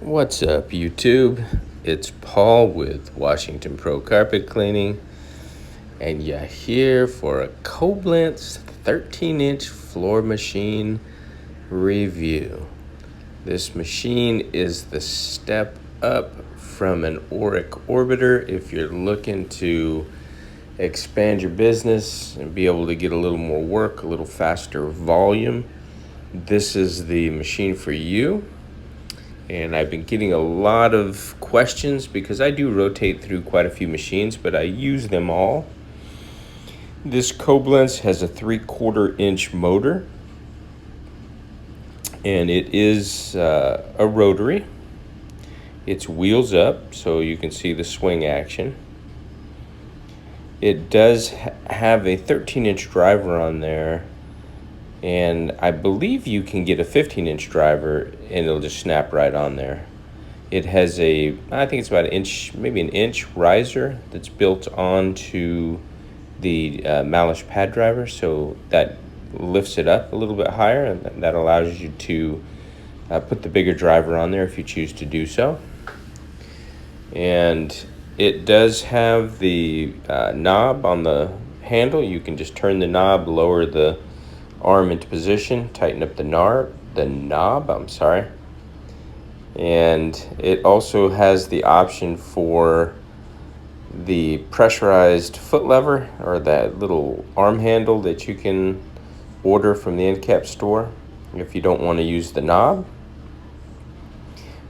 What's up, YouTube? It's Paul with Washington Pro Carpet Cleaning, and you're here for a Koblenz 13-inch floor machine review. This machine is the step up from an Auric Orbiter if you're looking to expand your business and be able to get a little more work, a little faster volume. This is the machine for you. And I've been getting a lot of questions because I do rotate through quite a few machines, but I use them all. This Koblenz has a 3/4 inch motor, and it is a rotary. It's wheels up, so you can see the swing action. It does have a 13-inch driver on there, and I believe you can get a 15-inch driver and it'll just snap right on there. It has I think it's about an inch, maybe an inch riser that's built onto the Malish pad driver, so that lifts it up a little bit higher, and that allows you to put the bigger driver on there if you choose to do so. And it does have the knob on the handle. You can just turn the knob, lower the arm into position, tighten up the knob, and it also has the option for the pressurized foot lever, or that little arm handle that you can order from the Encapstore if you don't want to use the knob.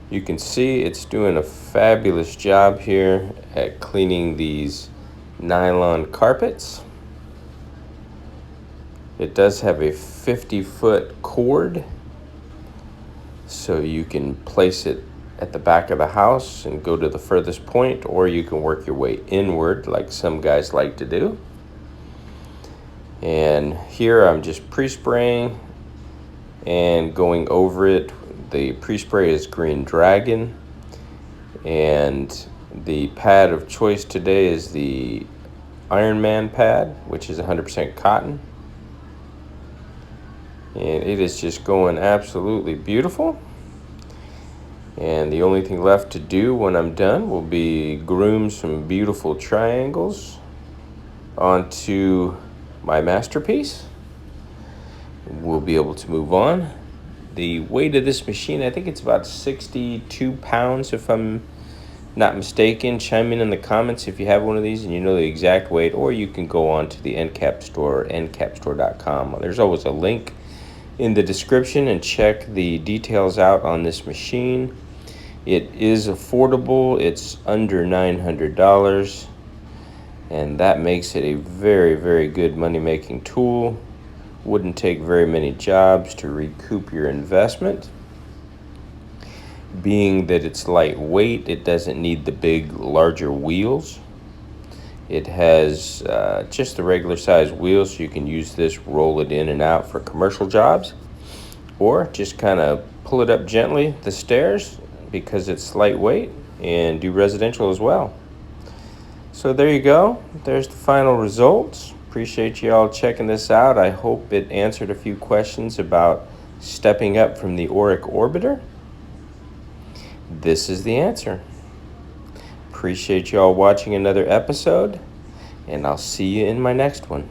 You can see it's doing a fabulous job here at cleaning these nylon carpets. It does have a 50-foot cord, so you can place it at the back of the house and go to the furthest point, or you can work your way inward like some guys like to do. And here I'm just pre-spraying and going over it. The pre-spray is Green Dragon, and the pad of choice today is the Iron Man pad, which is 100% cotton. And it is just going absolutely beautiful. And the only thing left to do when I'm done will be groom some beautiful triangles onto my masterpiece. We'll be able to move on. The weight of this machine, I think it's about 62 pounds if I'm not mistaken. Chime in the comments if you have one of these and you know the exact weight, or you can go on to the Encapstore, encapstore.com. There's always a link in the description, and check the details out on this machine. It is affordable. It's under $900, and that makes it a very, very good money-making tool. Wouldn't take very many jobs to recoup your investment. Being that it's lightweight, it doesn't need the big, larger wheels. It has just the regular size wheels, so you can use this, roll it in and out for commercial jobs, or just kind of pull it up gently the stairs because it's lightweight, and do residential as well. So there you go. There's the final results. Appreciate you all checking this out. I hope it answered a few questions about stepping up from the Auric Orbiter. This is the answer. Appreciate you all watching another episode, and I'll see you in my next one.